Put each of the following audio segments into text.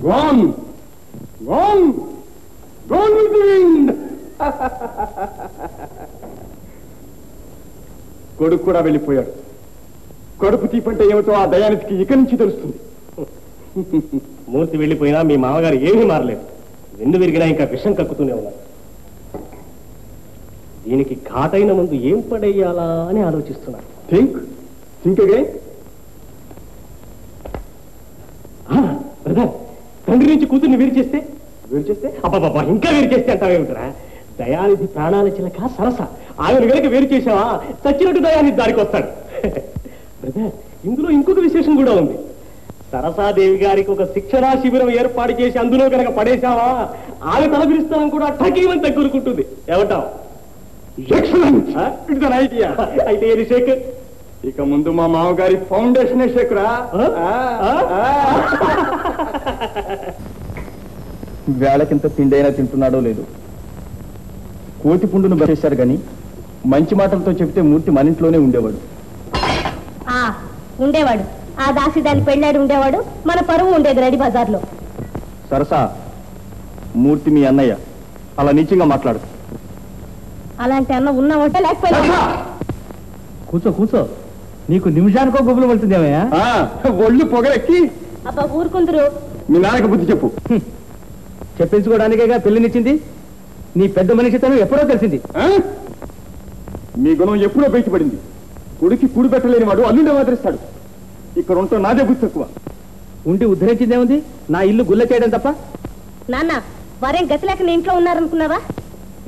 Gone! Gone! Gone with the wind! కొడుకు కూడా వెళ్ళిపోయాడు. కడుపు తీపంటే ఏమిటో ఆ దయానిధికి ఇక నుంచి తెలుస్తుంది. మూర్తి వెళ్ళిపోయినా మీ మామగారు ఏమీ మారలేదు. వెన్ను విరిగినా ఇంకా విషం కక్కుతూనే ఉన్నారు. దీనికి ఘాటైన ముందు ఏం పడేయాలా అని ఆలోచిస్తున్నారు. Think again. బ్రదర్, తండ్రి నుంచి కూతుర్ని వేరు చేస్తే అబ్బాబా ఇంకా వేరు చేస్తే అంటావేమిటరా? దయానిధి ప్రాణాల చిలక సరస. ఆయన కనుక వేరు చేసావా చచ్చినట్టు దయానిధి దారికి వస్తాడు. బ్రదర్, ఇందులో ఇంకొక విశేషం కూడా ఉంది. సరసాదేవి గారికి ఒక శిక్షణా శిబిరం ఏర్పాటు చేసి అందులో కనుక పడేశావా ఆమె తలపిరిస్తానం కూడా ఠకీమని తగ్గురుకుంటుంది. ఏమంటావు? ఐడియా. అయితే ఏది షేక్? ఇక ముందు మా మామగారి ఫౌండేషనే షేకురా. వేళకింత తిండైనా తింటున్నాడో లేదు. కోతి పుండును బసేశారు గాని మంచి మాటలతో చెప్తే మూర్తి మన ఇంట్లోనే ఉండేవాడు. ఆ దాసి దాన్ని పెళ్ళాడు ఉండేవాడు. మన పరువు ఉండేది రెడీ బజార్లో. సరసా, మూర్తి మీ అన్నయ్య, అలా నీచంగా మాట్లాడు. అలాంటి అన్న ఉన్నావంటే లేకపోయినా. కూర్చో. నీకు నిమిషానికో గుబులు పడుతుందేమయ్యా? ఒళ్ళు పొగరెక్కి. అబ్బా ఊరుకుందరు. మీ నాన్నకి బుద్ధి చెప్పు. చెప్పించుకోవడానికేగా పెళ్లినిచ్చింది. నీ పెద్ద మనిషితనం ఎప్పుడో తెలిసింది. మీ గుణం ఎప్పుడో బయటపడింది. కొడుకి కూడి పెట్టలేని వాడు అల్లుండే ఆదరిస్తాడు. ఇక్కడ ఉంటాం నాదే బుద్ధి తక్కువ. ఉండి ఉద్ధరించిందేముంది? నా ఇల్లు గుల్ల చేయడం తప్ప. నాన్న, వారేం గతి లేక నీ ఇంట్లో ఉన్నారనుకున్నావా?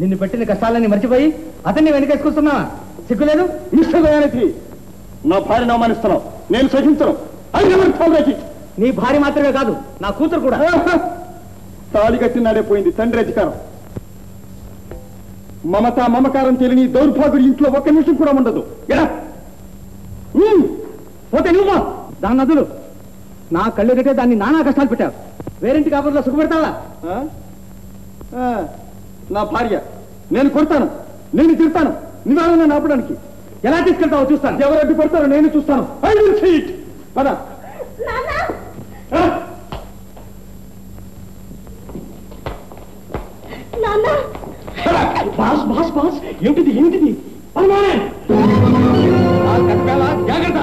నిన్ను పెట్టిన కష్టాలన్నీ మర్చిపోయి అతన్ని వెనకేసుకొస్తున్నావా? సిగ్గులేదు? మిస్టర్ దయానిధి, నా భార్యను అవమానిస్తున్నావు. నేను సహించను. నీ భార్య మాత్రమే కాదు, నా కూతురు కూడా. తాళి కట్టినాడే పోయింది తండ్రి అధికారం. మమత మమకారం తెలియని దౌర్భాగ్యుడు ఇంట్లో ఒక్క నిమిషం కూడా ఉండదు. పోతే నువ్వు దాన్ని నదులు నా కళ్ళు కట్టే దాన్ని నానా కష్టాలు పెట్టావు. వేరింటి కాపురంలో సుఖపెడతావా? నా భార్య, నేను కొడతాను, నేను తిడతాను. నివారణ ఆపడానికి ఎలా తీసుకెళ్తావో చూస్తాను. ఎవరు అడ్డు పడతారో నేను చూస్తాను. పద. ఏమిటిది? జాగ్రత్త.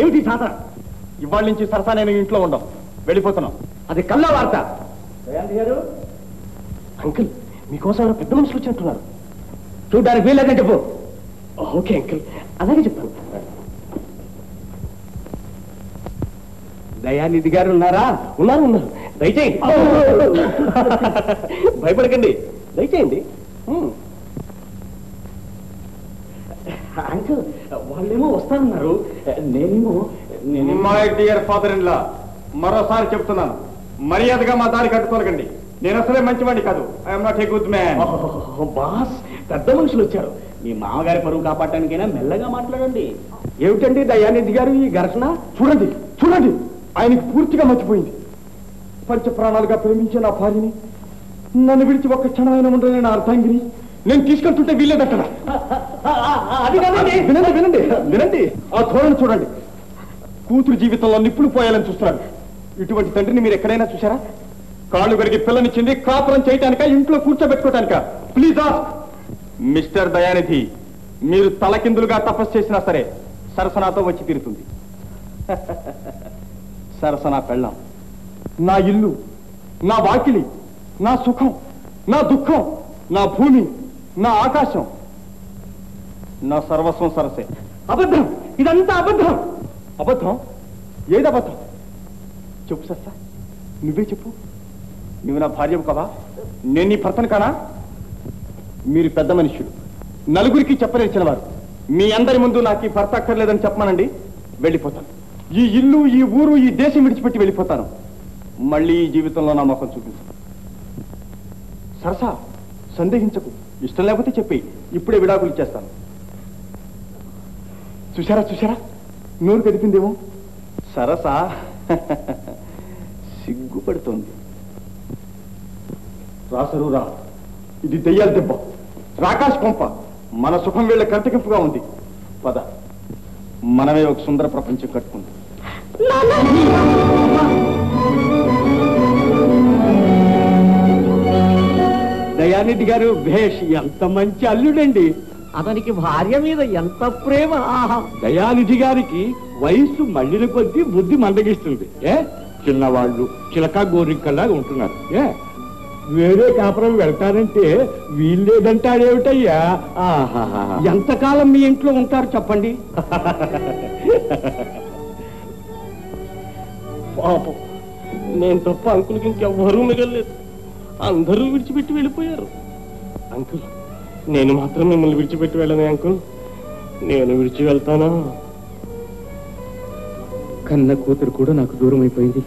ఏమిటి సాత? ఇవాళ నుంచి సరసా నేను ఇంట్లో ఉండం, వెళ్ళిపోతున్నాం. అది కళ్ళ వార్త. అంకుల్, మీకోసం పెద్ద మనుషులు వచ్చినట్టున్నారు. చూడ్డానికి వీల్లేదని చెప్పు. ఓకే అంకుల్, అలాగే చెప్తాను. దయానిధి గారు ఉన్నారా? ఉన్నారు. దయచేయండి. భయపడకండి, దయచేయండి. అంకుల్, వాళ్ళేమో వస్తారన్నారు. నేనేమో my dear father in law, మరోసారి చెప్తున్నాను, మర్యాదగా మా దారి కట్టుకోలేకండి. నేను అసలే మంచివాడిని కాదు. I'm not a good man. Boss, పెద్ద మనుషులు వచ్చారు. మీ మామగారి పరువు కాపాడటానికైనా మెల్లగా మాట్లాడండి. ఏమిటండి దయానిధి గారు ఈ ఘర్షణ? చూడండి, ఆయనకి పూర్తిగా మర్చిపోయింది. పంచ ప్రాణాలుగా ప్రేమించే నా భార్యని నన్ను విడిచి ఒక్క క్షణమైన ఉండలేని నా అర్థంగిని నేను తీసుకెళ్తుంటే వీల్లేదక్కడ. వినండి, ఆ ధోరణి చూడండి. కూతురు జీవితంలో నిప్పులు పోయాలని చూస్తున్నాడు. ఇటువంటి తండ్రిని మీరు ఎక్కడైనా చూసారా? కాళ్ళు గడిగి పిల్లనిచ్చింది కాపురం చేయటానిక, ఇంట్లో కూర్చోబెట్టుకోవటానిక? ప్లీజ్ మిస్టర్ దయానిధి, మీరు తలకిందులుగా తపస్సు చేసినా సరే సరసనాతో వచ్చి తీరుతుంది. సరసన పెళ్ళాం, నా ఇల్లు, నా వాకిలి, నా సుఖం, నా దుఃఖం, నా భూమి, నా ఆకాశం, నా సర్వస్వం సరసే. అబద్ధం, ఇదంతా అబద్ధం. అబద్ధం? ఏది అబద్ధం? చెప్పు సరసా, నువ్వే చెప్పు. నువ్వు నా భార్యవు కదా, నేను నీ భర్తను కానా? మీరు పెద్ద మనుష్యుడు, నలుగురికి చెప్పలేచిన వారు. మీ అందరి ముందు నాకు ఈ భర్త అక్కర్లేదని చెప్పమానండి, వెళ్ళిపోతాను. ఈ ఇల్లు, ఈ ఊరు, ఈ దేశం విడిచిపెట్టి వెళ్ళిపోతాను. మళ్ళీ ఈ జీవితంలో నా ముఖం చూపించు. సరసా, సందేహించకు. ఇష్టం లేకపోతే చెప్పి ఇప్పుడే విడాకులు ఇచ్చేస్తాను. చూసారా, నోరు కదిపిందేమో. సరసా సిగ్గుపడుతోంది. రాసరు రా, ఇది దెయ్యాల దెబ్బ, రాకాశ కొంప. మన సుఖం వీళ్ళ కంటకింపుగా ఉంది. పద, మనమే ఒక సుందర ప్రపంచం కట్టుకుందాం. దయానిధి గారు భేష్, ఎంత మంచి అల్లుడండి. అతనికి భార్య మీద ఎంత ప్రేమ. ఆహా, దయానిధి గారికి వయస్సు మళ్ళిన కొద్దీ బుద్ధి మందగిస్తుంది. చిన్నవాళ్ళు చిలక గోరికల్లాగా ఉంటున్నారు. వేరే కాపురం వెళ్తారంటే వీల్లేదంటాడేమిటయ్యా. ఎంతకాలం మీ ఇంట్లో ఉంటారు చెప్పండి. పాపం, నేను తప్ప అంకుల్కి ఇంకెవ్వరూ మిగలలేదు. అందరూ విడిచిపెట్టి వెళ్ళిపోయారు. అంకుల్, నేను మాత్రం మిమ్మల్ని విడిచిపెట్టి వెళ్ళను అంకుల్. నేను విడిచి వెళ్తానా? కన్న కూతురు కూడా నాకు దూరం అయిపోయింది.